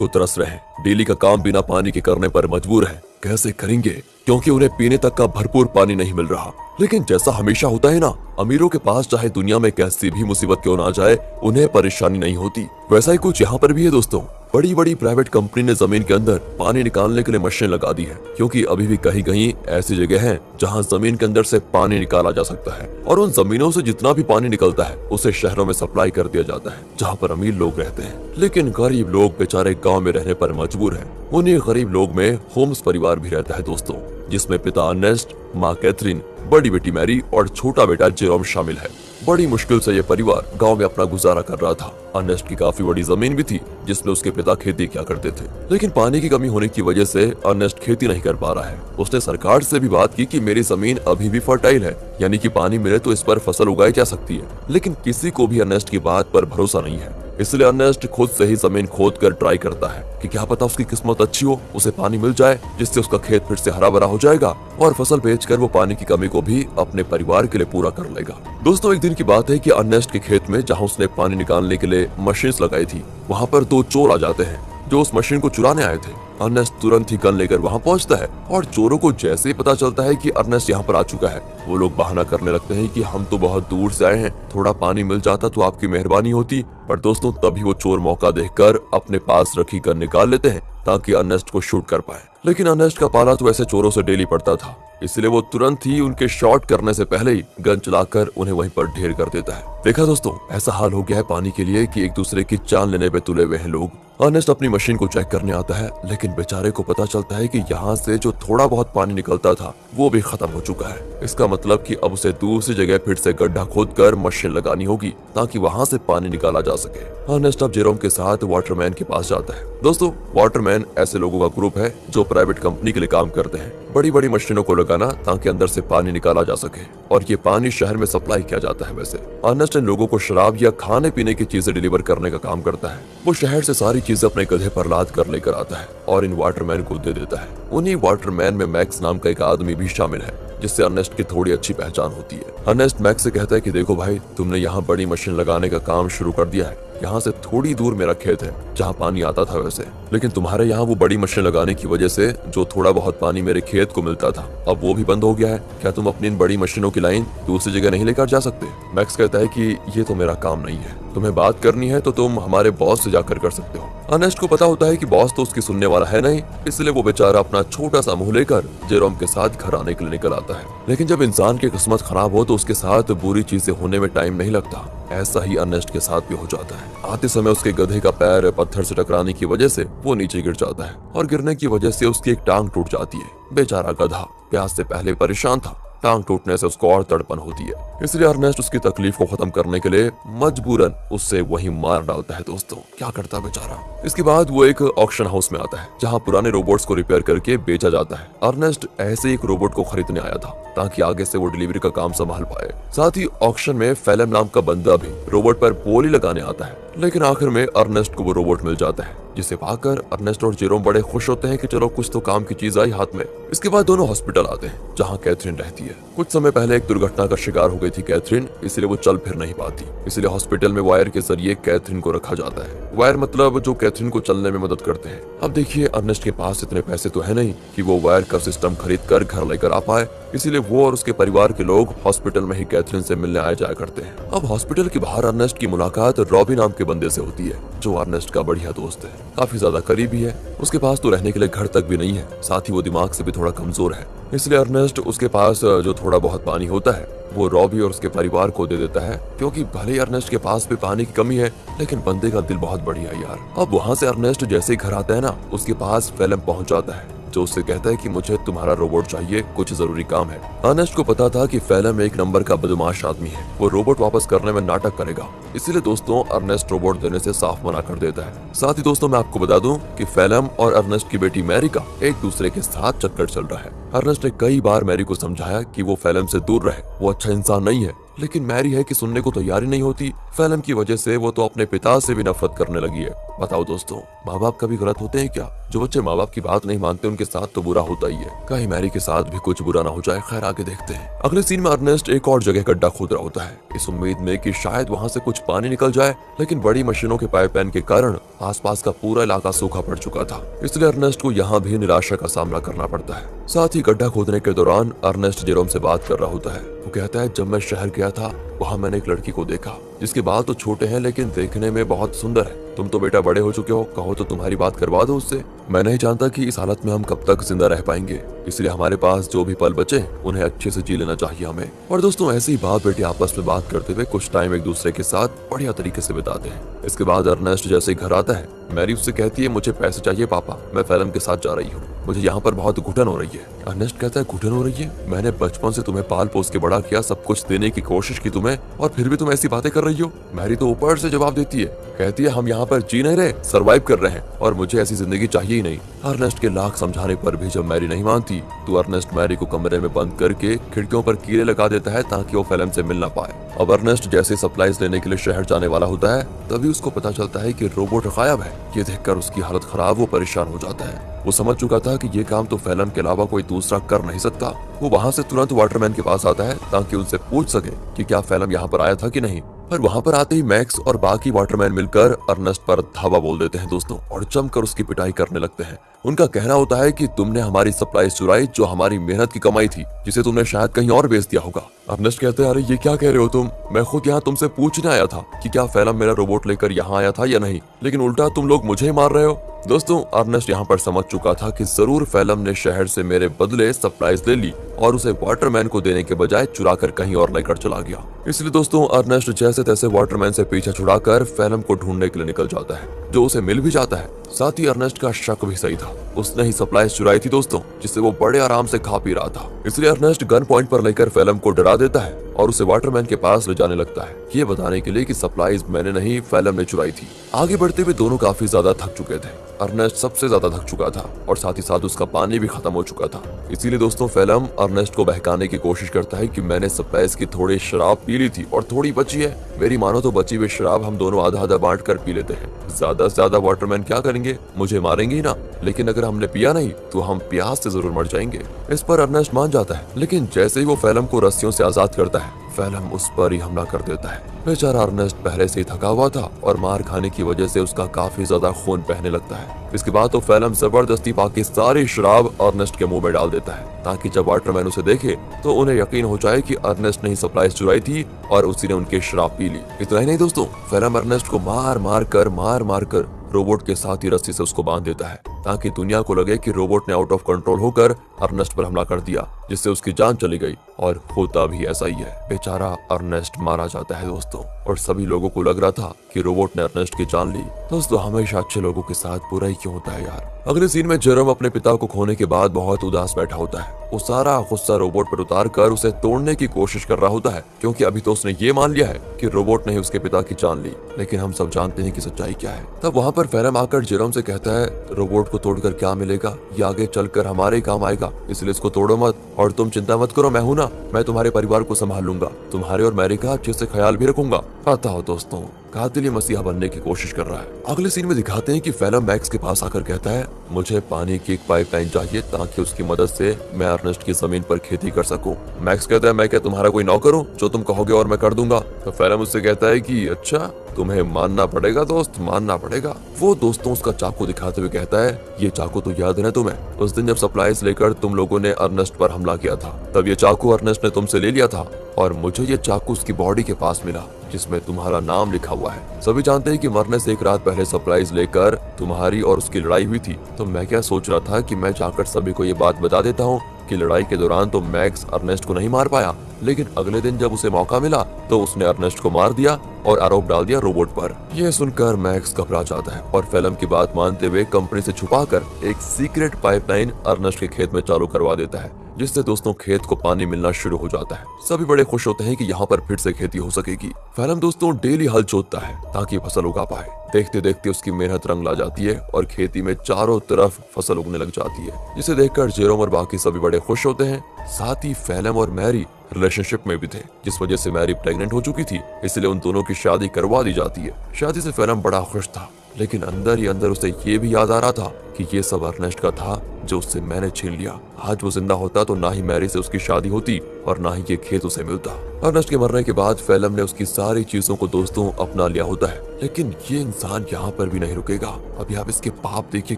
को तरस रहे हैं, डेली का काम बिना पानी के करने पर मजबूर हैं। कैसे करेंगे, क्योंकि उन्हें पीने तक का भरपूर पानी नहीं मिल रहा। लेकिन जैसा हमेशा होता है ना, अमीरों के पास चाहे दुनिया में कैसी भी मुसीबत क्यों ना जाए, उन्हें परेशानी नहीं होती। वैसा ही कुछ यहाँ पर भी है दोस्तों। बड़ी बड़ी प्राइवेट कंपनी ने जमीन के अंदर पानी निकालने के लिए मशीन लगा दी है, क्योंकि अभी भी कहीं कहीं ऐसी जगह है जहाँ जमीन के अंदर से पानी निकाला जा सकता है, और उन जमीनों से जितना भी पानी निकलता है उसे शहरों में सप्लाई कर दिया जाता है, जहाँ पर अमीर लोग रहते हैं। लेकिन गरीब लोग बेचारे गाँव में रहने पर मजबूर है। उन्हीं गरीब लोग में होम्स परिवार भी रहता है दोस्तों, जिसमें पिता अर्नेस्ट, माँ कैथरीन, बड़ी बेटी मैरी और छोटा बेटा जेरोम शामिल है। बड़ी मुश्किल से ये परिवार गांव में अपना गुजारा कर रहा था। अर्नेस्ट की काफी बड़ी जमीन भी थी, जिसमें उसके पिता खेती किया करते थे। लेकिन पानी की कमी होने की वजह से अर्नेस्ट खेती नहीं कर पा रहा है। उसने सरकार से भी बात की कि मेरी जमीन अभी भी फर्टाइल है, यानी कि पानी मिले तो इस पर फसल उगाई जा सकती है। लेकिन किसी को भी अर्नेस्ट की बात पर भरोसा नहीं है, इसलिए अर्नेस्ट खुद से ही जमीन खोद कर ट्राई करता है कि क्या पता उसकी किस्मत अच्छी हो, उसे पानी मिल जाए, जिससे उसका खेत फिर से हरा भरा हो जाएगा और फसल बेचकर वो पानी की कमी को भी अपने परिवार के लिए पूरा कर लेगा। दोस्तों, एक दिन की बात है कि अर्नेस्ट के खेत में जहाँ उसने पानी निकालने के लिए मशीन लगाई थी, वहाँ पर दो चोर आ जाते हैं जो उस मशीन को चुराने आए थे। अर्नेस्ट तुरंत ही गन लेकर वहाँ पहुँचता है, और चोरों को जैसे ही पता चलता है कि अर्नेस्ट यहाँ पर आ चुका है, वो लोग बहाना करने लगते हैं कि हम तो बहुत दूर से आए हैं, थोड़ा पानी मिल जाता तो आपकी मेहरबानी होती। पर दोस्तों, तभी वो चोर मौका देखकर अपने पास रखी गन निकाल लेते हैं ताकि अर्नेस्ट को शूट कर पाए। लेकिन अर्नेस्ट का पाला तो ऐसे चोरों से डेली पड़ता था, इसलिए वो तुरंत ही उनके शॉट करने से पहले ही गन चलाकर उन्हें वहीं पर ढेर कर देता है। देखा दोस्तों, ऐसा हाल हो गया है पानी के लिए कि एक दूसरे की जान लेने पे तुले हुए हैं लोग। अर्नेस्ट अपनी मशीन को चेक करने आता है, लेकिन बेचारे को पता चलता है कि यहाँ से जो थोड़ा बहुत पानी निकलता था वो भी खत्म हो चुका है। इसका मतलब कि अब उसे दूसरी जगह फिर से गड्ढा खोदकर मशीन लगानी होगी ताकि वहाँ से पानी निकाला जा सके। अर्नेस्ट अब जेरोम के साथ वाटरमैन के पास जाता है। दोस्तों, वाटरमैन ऐसे लोगों का ग्रुप है जो प्राइवेट कंपनी के लिए काम करते हैं, बड़ी बड़ी मशीनों को लगाना ताकि अंदर से पानी निकाला जा सके, और ये पानी शहर में सप्लाई किया जाता है। वैसे अर्नेस्ट इन लोगों को शराब या खाने पीने की चीजें डिलीवर करने का काम करता है। वो शहर से सारी चीजें अपने गधे पर लाद कर लेकर आता है और इन वाटरमैन को दे देता है। उन्हीं वाटरमैन में मैक्स नाम का एक आदमी भी शामिल है, जिससे अर्नेस्ट की थोड़ी अच्छी पहचान होती है। अर्नेस्ट मैक्स से कहता है कि देखो भाई, तुमने यहाँ बड़ी मशीन लगाने का काम शुरू कर दिया है। यहाँ से थोड़ी दूर मेरा खेत है जहाँ पानी आता था वैसे, लेकिन तुम्हारे यहाँ वो बड़ी मशीन लगाने की वजह से जो थोड़ा बहुत पानी मेरे खेत को मिलता था, अब वो भी बंद हो गया है। क्या तुम अपनी इन बड़ी मशीनों की लाइन दूसरी जगह नहीं लेकर जा सकते? मैक्स कहता है कि ये तो मेरा काम नहीं है, तुम्हें बात करनी है तो तुम हमारे बॉस से जाकर कर सकते हो। अर्नेस्ट को पता होता है कि बॉस तो उसकी सुनने वाला है नहीं, इसलिए वो बेचारा अपना छोटा सा मुंह लेकर जेरोम के साथ घर आने के लिए निकल आता है। लेकिन जब इंसान की किस्मत खराब हो तो उसके साथ बुरी चीजें होने में टाइम नहीं लगता। ऐसा ही अर्नेस्ट के साथ भी हो जाता है। आते समय उसके गधे का पैर पत्थर से टकराने की वजह से वो नीचे गिर जाता है, और गिरने की वजह से उसकी एक टांग टूट जाती है। बेचारा गधा प्यास से पहले परेशान था, टांग टूटने से उसको और तड़पन होती है, इसलिए अर्नेस्ट उसकी तकलीफ को खत्म करने के लिए मजबूरन उससे वहीं मार डालता है। दोस्तों, क्या करता है बेचारा। इसके बाद वो एक ऑक्शन हाउस में आता है जहाँ पुराने रोबोट्स को रिपेयर करके बेचा जाता है। अर्नेस्ट ऐसे एक रोबोट को खरीदने आया था ताकि आगे से वो डिलीवरी का काम संभाल पाए। साथ ही ऑक्शन में फेलम नाम का बंदा भी रोबोट पर बोली लगाने आता है, लेकिन आखिर में अर्नेस्ट को वो रोबोट मिल जाता है, जिसे पाकर अर्नेस्ट और जेरोम बड़े खुश होते हैं कि चलो कुछ तो काम की चीज आई हाथ में। इसके बाद दोनों हॉस्पिटल आते हैं जहाँ कैथरीन रहती है। कुछ समय पहले एक दुर्घटना का शिकार हो गई थी कैथरीन, इसलिए वो चल फिर नहीं पाती, इसलिए हॉस्पिटल में वायर के जरिए कैथरीन को रखा जाता है। वायर मतलब जो कैथरीन को चलने में मदद करते हैं। अब देखिए, अर्नेस्ट के पास इतने पैसे तो है नहीं कि वो वायर का सिस्टम खरीद कर घर लेकर आ पाए, इसीलिए वो और उसके परिवार के लोग हॉस्पिटल में ही कैथरीन से मिलने आया जाया करते हैं। अब हॉस्पिटल के बाहर अर्नेस्ट की मुलाकात रॉबी नाम के बंदे से होती है, जो अर्नेस्ट का बढ़िया दोस्त है, काफी ज्यादा करीबी है। उसके पास तो रहने के लिए घर तक भी नहीं है, साथ ही वो दिमाग से भी थोड़ा कमजोर है, इसलिए अर्नेस्ट उसके पास जो थोड़ा बहुत पानी होता है वो रॉबी और उसके परिवार को दे देता है, क्योंकि भले अर्नेस्ट के पास भी पानी की कमी है, लेकिन बंदे का दिल बहुत बढ़िया है यार। अब वहाँ से अर्नेस्ट जैसे ही घर आता है ना, उसके पास फेलम पहुँच जाता है, जो उससे कहता है कि मुझे तुम्हारा रोबोट चाहिए, कुछ जरूरी काम है। अर्नेस्ट को पता था कि फेलम एक नंबर का बदमाश आदमी है, वो रोबोट वापस करने में नाटक करेगा, इसलिए दोस्तों अर्नेस्ट रोबोट देने से साफ मना कर देता है। साथ ही दोस्तों मैं आपको बता दूं कि फेलम और अर्नेस्ट की बेटी मैरी का एक दूसरे के साथ चक्कर चल रहा है। अर्नेस्ट ने कई बार मैरी को समझाया कि वो फेलम से दूर रहे, वो अच्छा इंसान नहीं है, लेकिन मैरी है कि सुनने को तैयार ही नहीं होती। फेलम की वजह से वो तो अपने पिता से भी नफरत करने लगी है। बताओ दोस्तों, माँ बाप कभी गलत होते हैं क्या? जो बच्चे माँ बाप की बात नहीं मानते उनके साथ तो बुरा होता ही है। कहीं मैरी के साथ भी कुछ बुरा ना हो जाए। खैर आगे देखते हैं। अगले सीन में अर्नेस्ट एक और जगह गड्ढा खोद रहा होता है, इस उम्मीद में कि शायद वहाँ से कुछ पानी निकल जाए, लेकिन बड़ी मशीनों के पाइपलाइन के कारण आसपास का पूरा इलाका सूखा पड़ चुका था। इसलिए अर्नेस्ट को यहाँ भी निराशा का सामना करना पड़ता है। साथ ही गड्ढा खोदने के दौरान अर्नेस्ट जेरोम से बात कर रहा होता है। वो कहता है, जब मैं शहर गया था वहाँ मैंने एक लड़की को देखा जिसके बाल तो छोटे हैं लेकिन देखने में बहुत सुंदर है। तुम तो बेटा बड़े हो चुके हो, कहो तो तुम्हारी बात करवा दो उससे। मैं नहीं जानता कि इस हालत में हम कब तक जिंदा रह पाएंगे, इसलिए हमारे पास जो भी पल बचे उन्हें अच्छे से जी लेना चाहिए हमें। और दोस्तों ऐसे ही बाप बेटे आपस में बात करते हुए कुछ टाइम एक दूसरे के साथ बढ़िया तरीके से बिताते हैं। इसके बाद अर्नेस्ट जैसे ही घर आता है, मैरी उससे कहती है, मुझे पैसे चाहिए पापा, मैं फेलम के साथ जा रही हूँ, मुझे यहाँ पर बहुत घुटन हो रही है। अर्नेस्ट कहता है, घुटन हो रही है? मैंने बचपन से तुम्हें पाल पोस के बड़ा किया, सब कुछ देने की कोशिश की तुम्हें, और फिर भी तुम ऐसी बातें कर रही हो। मैरी तो ऊपर से जवाब देती है, कहती है, हम यहाँ पर जी नहीं रहे, सर्वाइव कर रहे हैं और मुझे ऐसी जिंदगी चाहिए ही नहीं। अर्नेस्ट के लाख समझाने पर भी जब मैरी नहीं मानती तो अर्नेस्ट मैरी को कमरे में बंद करके खिड़कियों पर कीले लगा देता है ताकि वो फेलम से मिल ना पाए। अब अर्नेस्ट जैसे सप्लाईज लेने के लिए शहर जाने वाला होता है, तभी उसको पता चलता है कि रोबोट गायब है। ये देखकर उसकी हालत खराब, वो परेशान हो जाता है। वो समझ चुका था कि ये काम तो फेलम के अलावा कोई दूसरा कर नहीं सकता। वो वहाँ से तुरंत वाटरमैन के पास आता है ताकि उनसे पूछ सके कि क्या फेलम यहाँ पर आया था कि नहीं। पर वहाँ पर आते ही मैक्स और बाकी वाटरमैन मिलकर अर्नेस्ट पर धावा बोल देते हैं दोस्तों, और जमकर उसकी पिटाई करने लगते हैं। उनका कहना होता है कि तुमने हमारी सप्लाईज चुराई, जो हमारी मेहनत की कमाई थी, जिसे तुमने शायद कहीं और बेच दिया होगा। अर्नेस्ट कहते हैं, अरे ये क्या कह रहे हो तुम? मैं खुद यहाँ तुमसे पूछने आया था कि क्या फेलम मेरा रोबोट लेकर यहाँ आया था या नहीं, लेकिन उल्टा तुम लोग मुझे ही मार रहे हो। दोस्तों अर्नेस्ट यहाँ पर समझ चुका था कि जरूर फेलम ने शहर से मेरे बदले सप्लाईज ले ली और उसे वाटरमैन को देने के बजाय चुरा कर कहीं और लेकर चला गया। इसलिए दोस्तों अर्नेस्ट जैसे तैसे वाटरमैन से पीछा छुड़ाकर फेलम को ढूंढने के लिए निकल जाता है, जो उसे मिल भी जाता है। साथ ही अर्नेस्ट का शक भी सही था, उसने ही सप्लाईज चुराई थी दोस्तों, जिससे वो बड़े आराम से खा पी रहा था। इसलिए अर्नेस्ट गन पॉइंट पर लेकर फेलम को डरा देता है और उसे वाटरमैन के पास ले जाने लगता है, ये बताने के लिए कि सप्लाईज मैंने नहीं फेलम ने चुराई थी। आगे बढ़ते हुए दोनों काफी ज्यादा थक चुके थे। अर्नेस्ट सबसे ज्यादा थक चुका था और साथ ही साथ उसका पानी भी खत्म हो चुका था। इसीलिए दोस्तों फेलम अर्नेस्ट को बहकाने की कोशिश करता है कि मैंने सप्लाईज की थोड़ी शराब पी ली थी और थोड़ी बची है, मेरी मानो तो बची हुई शराब हम दोनों आधा आधा बांट कर पी लेते हैं। ज्यादा से ज्यादा वाटरमैन क्या करेंगे, मुझे मारेंगे ही ना, लेकिन अगर हमने पिया नहीं तो हम प्यास से जरूर मर जाएंगे। इस पर अर्नेस्ट मान जाता है, लेकिन जैसे ही वो फेलम को रस्सियों से आजाद करता है, फेलम उस पर ही हमला कर देता है। बेचारा अर्नेस्ट पहले से ही थका हुआ था और मार खाने की वजह से उसका काफी ज्यादा खून बहने लगता है। इसके बाद तो फेलम जबरदस्ती बाकी सारी शराब अर्नेस्ट के मुंह में डाल देता है, ताकि जब वाटरमैन उसे देखे तो उन्हें यकीन हो जाए कि अर्नेस्ट ने ही सप्लाईज चुराई थी और उसी ने उनकी शराब पी ली। इतना ही नहीं दोस्तों, फेलम अर्नेस्ट को मार मार कर रोबोट के साथ ही रस्सी से उसको बांध देता है, ताकि दुनिया को लगे कि रोबोट ने आउट ऑफ कंट्रोल होकर अर्नेस्ट पर हमला कर दिया, जिससे उसकी जान चली गई। और होता भी ऐसा ही है, बेचारा अर्नेस्ट मारा जाता है दोस्तों, और सभी लोगों को लग रहा था कि रोबोट ने अर्नेस्ट की जान ली। दोस्तों हमेशा अच्छे लोगों के साथ बुरा ही क्यों होता है यार। अगले सीन में जेरोम अपने पिता को खोने के बाद बहुत उदास बैठा होता है। वो सारा गुस्सा रोबोट पर उतार कर उसे तोड़ने की कोशिश कर रहा होता है, क्योंकि अभी तो उसने ये मान लिया है कि रोबोट ने ही उसके पिता की जान ली। लेकिन हम सब जानते हैं कि सच्चाई क्या है। तब वहाँ पर फेलम आकर जेरोम से कहता है, रोबोट को तोड़कर क्या मिलेगा, ये आगे चलकर हमारे ही काम आएगा, इसलिए इसको तोड़ो मत, और तुम चिंता मत करो, मैं हूं ना, मैं तुम्हारे परिवार को संभाल लूंगा, तुम्हारे और मैरी का अच्छे से ख्याल भी रखूंगा। पता हो दोस्तों, कातिल मसीहा बनने की कोशिश कर रहा है। अगले सीन में दिखाते हैं कि फेलम मैक्स के पास आकर कहता है, मुझे पानी की एक पाइपलाइन चाहिए ताकि उसकी मदद से मैं अर्नेस्ट की जमीन पर खेती कर सकूं। मैक्स कहता है, मैं क्या तुम्हारा कोई नौकर हूं, जो तुम कहोगे और मैं कर दूंगा। तो फेलम उससे कहता है कि अच्छा, तुम्हें मानना पड़ेगा दोस्त, मानना पड़ेगा। वो दोस्तों उसका चाकू दिखाते हुए कहता है, ये चाकू तो याद है ना तुम्हें, उस दिन जब सप्लाईज लेकर तुम लोगों ने अर्नेस्ट पर हमला किया था, तब ये चाकू अर्नेस्ट ने तुमसे ले लिया था और मुझे ये चाकू उसकी बॉडी के पास मिला जिसमें तुम्हारा नाम लिखा हुआ है। सभी जानते हैं कि मरने से एक रात पहले सप्लाईज लेकर तुम्हारी और उसकी लड़ाई हुई थी। तो मैं क्या सोच रहा था कि मैं जाकर सभी को ये बात बता देता हूँ कि लड़ाई के दौरान तो मैक्स अर्नेस्ट को नहीं मार पाया, लेकिन अगले दिन जब उसे मौका मिला तो उसने अर्नेस्ट को मार दिया और आरोप डाल दिया रोबोट पर। यह सुनकर मैक्स घबरा जाता है और फेलम की बात मानते हुए कंपनी से छुपाकर एक सीक्रेट पाइपलाइन अर्नेस्ट के खेत में चालू करवा देता है, जिससे दोस्तों खेत को पानी मिलना शुरू हो जाता है। सभी बड़े खुश होते हैं कि यहाँ पर फिर से खेती हो सकेगी। फेलम दोस्तों डेली हल जोतता है ताकि फसल उगा पाए। देखते देखते उसकी मेहनत रंग ला जाती है और खेती में चारों तरफ फसल उगने लग जाती है, जिसे देखकर जेरोम और बाकी सभी बड़े खुश होते हैं। साथ ही फेलम और मैरी रिलेशनशिप में भी थे, जिस वजह से मैरी प्रेग्नेंट हो चुकी थी, इसलिए उन दोनों की शादी करवा दी जाती है। शादी से फेलम बड़ा खुश था, लेकिन अंदर ही अंदर उसे ये भी याद आ रहा था कि ये सब अर्नेस्ट का था जो उससे मैंने छीन लिया। आज वो जिंदा होता तो ना ही मैरी से उसकी शादी होती और ना ही ये खेत उसे मिलता। अर्नेस्ट के मरने के बाद फेलम ने उसकी सारी चीजों को दोस्तों अपना लिया होता है, लेकिन ये इंसान यहाँ पर भी नहीं रुकेगा। अभी आप इसके पाप देखिए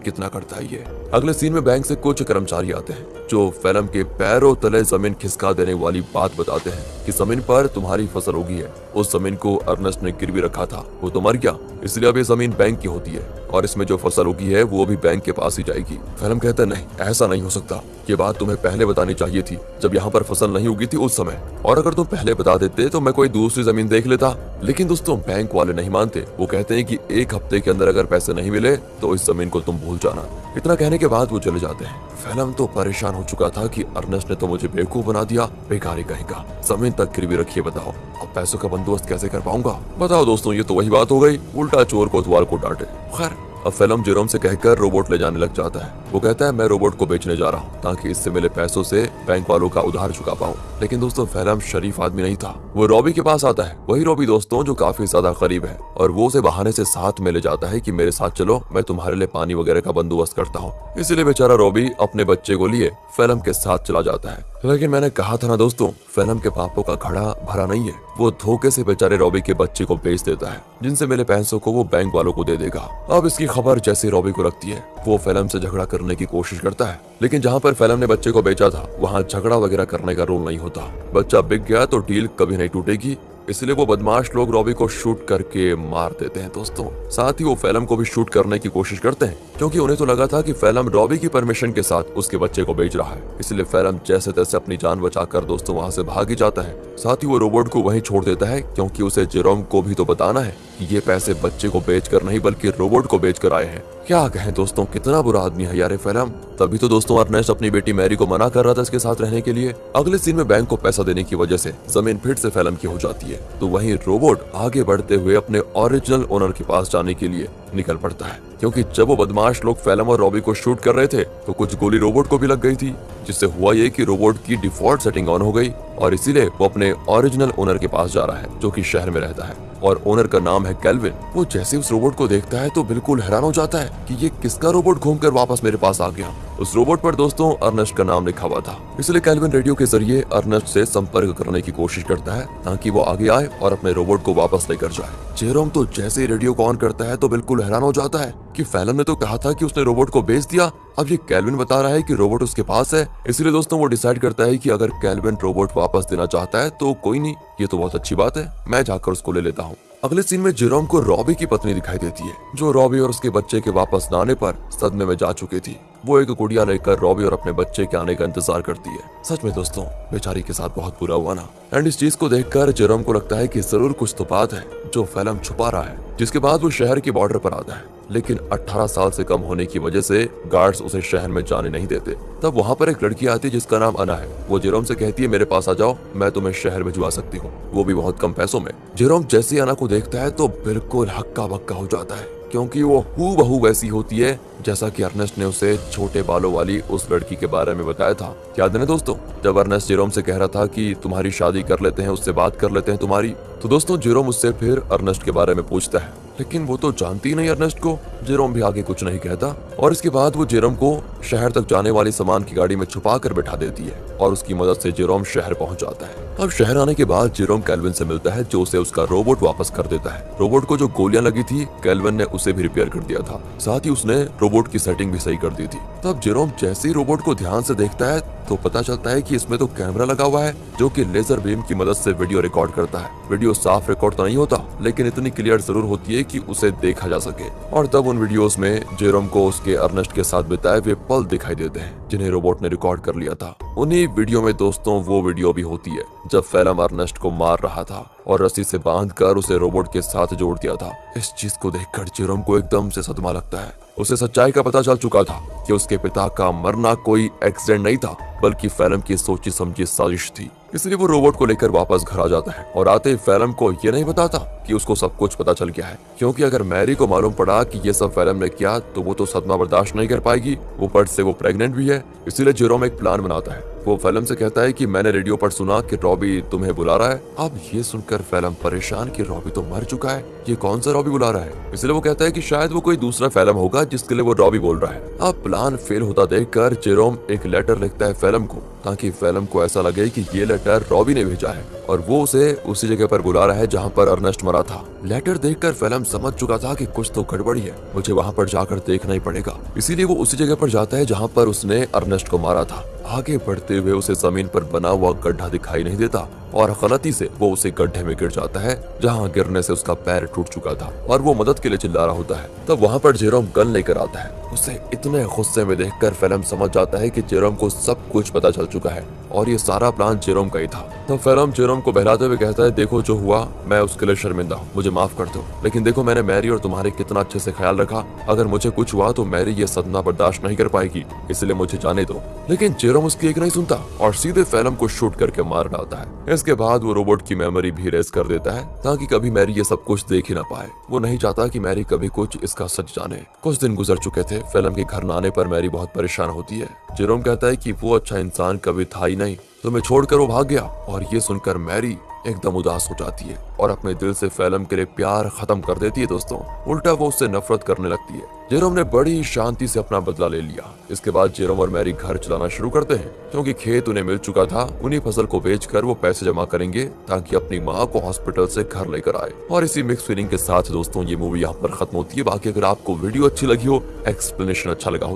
कितना करता है ये। अगले सीन में बैंक से कुछ कर्मचारी आते हैं जो फेलम के पैरों तले जमीन खिसका देने वाली बात बताते हैं कि जमीन पर तुम्हारी फसल होगी है। उस जमीन को अर्नेस्ट ने गिरवी रखा था, वो तो मर गया, इसलिए अब ये जमीन बैंक की होती है और इसमें जो फसल होगी है वो भी बैंक के पास ही जाएगी। फेलम कहता है नहीं, ऐसा नहीं हो सकता, ये बात तुम्हें पहले बतानी चाहिए थी जब यहाँ पर फसल नहीं उगी थी उस समय, और अगर तुम पहले बता देते तो मैं कोई दूसरी जमीन देख लेता। लेकिन दोस्तों बैंक वाले नहीं मानते, वो कहते हैं कि 1 हफ्ते के अंदर अगर पैसे नहीं मिले तो इस जमीन को तुम भूल जाना। इतना कहने के बाद वो चले जाते हैं। फेलम तो परेशान हो चुका था कि अर्नेस्ट ने तो मुझे बेवकूफ बना दिया, बेकारी कहेगा, जमीन तक गिरवी रखिए, बताओ अब पैसों का बंदोबस्त कैसे कर पाऊंगा। बताओ दोस्तों, ये तो वही बात हो गई, उल्टा चोर कोतवाल को डांटे। खैर अब फेलम जेरोम से कहकर रोबोट ले जाने लग जाता है। वो कहता है मैं रोबोट को बेचने जा रहा हूँ ताकि इससे मिले पैसों से बैंक वालों का उधार चुका पाऊँ। लेकिन दोस्तों फेलम शरीफ आदमी नहीं था, वो रॉबी के पास आता है, वही रॉबी दोस्तों जो काफी ज्यादा करीब है, और वो उसे बहाने से साथ में ले जाता है कि मेरे साथ चलो, मैं तुम्हारे लिए पानी वगैरह का बंदोबस्त करता हूँ। इसीलिए बेचारा रॉबी अपने बच्चे को लिए फेलम के साथ चला जाता है। लेकिन मैंने कहा था ना दोस्तों, फेलम के पापों का घड़ा भरा नहीं है। वो धोखे से बेचारे रॉबी के बच्चे को बेच देता है, जिनसे मिले पैसों को वो बैंक वालों को दे देगा। अब इसकी खबर जैसे रॉबी को लगती है, वो फेलम से झगड़ा करने की कोशिश करता है, लेकिन जहाँ पर फेलम ने बच्चे को बेचा था वहाँ झगड़ा वगैरह करने का रूल नहीं होता। बच्चा बिक गया तो डील कभी नहीं टूटेगी, इसलिए वो बदमाश लोग रॉबी को शूट करके मार देते हैं दोस्तों। साथ ही वो फेलम को भी शूट करने की कोशिश करते हैं, क्योंकि उन्हें तो लगा था कि फेलम रॉबी की परमिशन के साथ उसके बच्चे को बेच रहा है। इसलिए फेलम जैसे तैसे अपनी जान बचाकर दोस्तों वहां से भाग ही जाता है। साथ ही वो रोबोट को वहीं छोड़ देता है, क्योंकि उसे जेरोम को भी तो बताना है कि ये पैसे बच्चे को बेचकर नहीं बल्कि रोबोट को बेचकर आए हैं। क्या कहें दोस्तों, कितना बुरा आदमी है यार फेलम। तभी तो दोस्तों अर्नेस्ट अपनी बेटी मैरी को मना कर रहा था इसके साथ रहने के लिए। अगले सीन में बैंक को पैसा देने की वजह से जमीन फिर से फेलम की हो जाती है, तो वहीं रोबोट आगे बढ़ते हुए अपने ओरिजिनल ओनर के पास जाने के लिए निकल पड़ता है, क्योंकि जब वो बदमाश लोग फेलम और रॉबी को शूट कर रहे थे तो कुछ गोली रोबोट को भी लग गई थी, जिससे हुआ ये कि रोबोट की डिफॉल्ट सेटिंग ऑन हो गई और इसीलिए वो अपने ओरिजिनल ओनर के पास जा रहा है जो कि शहर में रहता है और ओनर का नाम है केल्विन। वो जैसे उस रोबोट को देखता है तो बिल्कुल हैरान हो जाता है कि ये किसका रोबोट घूमकर वापस मेरे पास आ गया। उस रोबोट पर दोस्तों अर्नेस्ट का नाम लिखा हुआ था, इसलिए केल्विन रेडियो के जरिए अर्नेस्ट से संपर्क करने की कोशिश करता है ताकि वो आगे आए और अपने रोबोट को वापस लेकर जाए। जेरोम तो जैसे ही रेडियो को ऑन करता है तो बिल्कुल हैरान हो जाता है कि फेलम ने तो कहा था कि उसने रोबोट को बेच दिया, अब ये केल्विन बता रहा है कि रोबोट उसके पास है। इसलिए दोस्तों वो डिसाइड करता है कि अगर केल्विन रोबोट वापस देना चाहता है तो कोई नहीं, ये तो बहुत अच्छी बात है, मैं जाकर उसको ले लेता हूँ। अगले सीन में जेरोम को रॉबी की पत्नी दिखाई देती है, जो रॉबी और उसके बच्चे के वापस न आने पर सदमे में जा चुकी थी। वो एक गुड़िया लेकर रॉबी और अपने बच्चे के आने का इंतजार करती है। सच में दोस्तों बेचारी के साथ बहुत बुरा हुआ ना। एंड इस चीज को देखकर जेरोम को लगता है कि जरूर कुछ तो बात है जो फेलम छुपा रहा है। जिसके बाद वो शहर के बॉर्डर पर आता है, लेकिन 18 साल से कम होने की वजह से गार्ड्स उसे शहर में जाने नहीं देते। तब वहाँ पर एक लड़की आती है जिसका नाम अना है। वो जेरोम से कहती है मेरे पास आ जाओ, मैं तुम्हें शहर भिजवा सकती हूँ, वो भी बहुत कम पैसों में। जेरोम जैसे अना को देखता है तो बिल्कुल हक्का बक्का हो जाता है, क्योंकि वो हूबहू वैसी होती है जैसा कि अर्नेस्ट ने उसे छोटे बालों वाली उस लड़की के बारे में बताया था। याद है दोस्तों, जब अर्नेस्ट जेरोम से कह रहा था कि तुम्हारी शादी कर लेते हैं, उससे बात कर लेते हैं तुम्हारी, तो दोस्तों जेरोम उससे फिर अर्नेस्ट के बारे में पूछता है, लेकिन वो तो जानती नहीं अर्नेस्ट को। जेरोम भी आगे कुछ नहीं कहता और इसके बाद वो जेरोम को शहर तक जाने वाली सामान की गाड़ी में छुपा कर बैठा देती है और उसकी मदद से जेरोम शहर पहुंच जाता है। अब शहर आने के बाद जेरोम केल्विन से मिलता है, जो उसे उसका रोबोट वापस कर देता है। रोबोट को जो गोलियां लगी थी केल्विन ने उसे भी रिपेयर कर दिया था, साथ ही उसने रोबोट की सेटिंग भी सही कर दी थी। तब जेरोम जैसे ही रोबोट को ध्यान से देखता है तो पता चलता है कि इसमें तो कैमरा लगा हुआ है जो कि लेजर बीम की मदद से वीडियो रिकॉर्ड करता है। वीडियो साफ रिकॉर्ड तो नहीं होता, लेकिन इतनी क्लियर जरूर होती है कि उसे देखा जा सके। और तब उन वीडियोस में जेरोम को उसके अर्नेस्ट के साथ बिताए हुए पल दिखाई देते हैं जिन्हें रोबोट ने रिकॉर्ड कर लिया था। उन्हीं वीडियो में दोस्तों वो वीडियो भी होती है जब फेलम अर्नेस्ट को मार रहा था और रस्सी से बांधकर उसे रोबोट के साथ जोड़ दिया था। इस चीज को देखकर जेरोम को एकदम से सदमा लगता है। उसे सच्चाई का पता चल चुका था कि उसके पिता का मरना कोई एक्सीडेंट नहीं था, बल्कि फेलम की सोची समझी साजिश थी। इसलिए वो रोबोट को लेकर वापस घर आ जाता है और आते ही फेलम को ये नहीं बताता कि उसको सब कुछ पता चल गया है, क्योंकि अगर मैरी को मालूम पड़ा कि ये सब फेलम ने किया तो वो तो सदमा बर्दाश्त नहीं कर पाएगी। ऊपर से वो प्रेग्नेंट भी है। इसीलिए जेरोम एक प्लान बनाता है वो फिल्म से कहता है कि मैंने रेडियो पर सुना कि रॉबी तुम्हें बुला रहा है। अब ये सुनकर फिल्म परेशान कि रॉबी तो मर चुका है, ये कौन सा रॉबी बुला रहा है। इसलिए वो कहता है कि शायद वो कोई दूसरा फिल्म होगा जिसके लिए वो रॉबी बोल रहा है। अब प्लान फेल होता देखकर जेरोम एक लेटर लिखता है फिल्म को, ताकि फिल्म को ऐसा लगे कि ये लेटर रॉबी ने भेजा है और वो उसे उसी जगह पर बुला रहा है जहाँ पर अर्नेस्ट मरा था। लेटर देखकर फिल्म समझ चुका था कि कुछ तो गड़बड़ी है, मुझे वहाँ पर जाकर देखना ही पड़ेगा। इसीलिए वो उसी जगह पर जाता है जहाँ पर उसने अर्नेस्ट को मारा था। आगे बढ़ते हुए उसे जमीन पर बना हुआ गड्ढा दिखाई नहीं देता और गलती से वो उसे गड्ढे में गिर जाता है जहाँ गिरने से उसका पैर टूट चुका था और वो मदद के लिए चिल्ला रहा होता है। तब वहाँ पर जेरोम गन लेकर आता है। उसे इतने गुस्से में देखकर फिल्म समझ जाता है कि जेरोम को सब कुछ पता चल चुका है और ये सारा प्लान जेरोम का ही था। तो फिल्म जेरोम को बहलाते हुए कहता है, देखो जो हुआ मैं उसके लिए शर्मिंदा हूँ, मुझे माफ कर दो, लेकिन देखो मैंने मैरी और तुम्हारे कितना अच्छे से ख्याल रखा, अगर मुझे कुछ हुआ तो मैरी ये सदमा बर्दाश्त नहीं कर पाएगी, इसलिए मुझे जाने दो। लेकिन जेरोम उसकी एक नहीं सुनता और सीधे फिल्म को शूट करके मार डालता है। इसके बाद वो रोबोट की मेमोरी भी रेस कर देता है ताकि कभी मैरी ये सब कुछ देख ही ना पाए। वो नहीं चाहता कि मैरी कभी कुछ इसका सच जाने। कुछ दिन गुजर चुके थे। फिल्म के घर न आने पर मैरी बहुत परेशान होती है। जेरोम कहता है कि वो अच्छा इंसान कभी था ही नहीं, तुम्हें छोड़कर वो भाग गया। और ये सुनकर मैरी एकदम उदास हो जाती है और अपने दिल से फिल्म के लिए प्यार खत्म कर देती है। दोस्तों, उल्टा वो उससे नफरत करने लगती है। जेरोम ने बड़ी शांति से अपना बदला ले लिया। इसके बाद जेरोम और मैरी घर चलाना शुरू करते हैं क्योंकि खेत उन्हें मिल चुका था। उन्हीं फसल को बेचकर वो पैसे जमा करेंगे ताकि अपनी माँ को हॉस्पिटल से घर लेकर आए। और इसी मिक्स फीलिंग के साथ दोस्तों ये मूवी यहाँ पर खत्म होती है। बाकी अगर आपको वीडियो अच्छी लगी हो, एक्सप्लेनेशन अच्छा लगा हो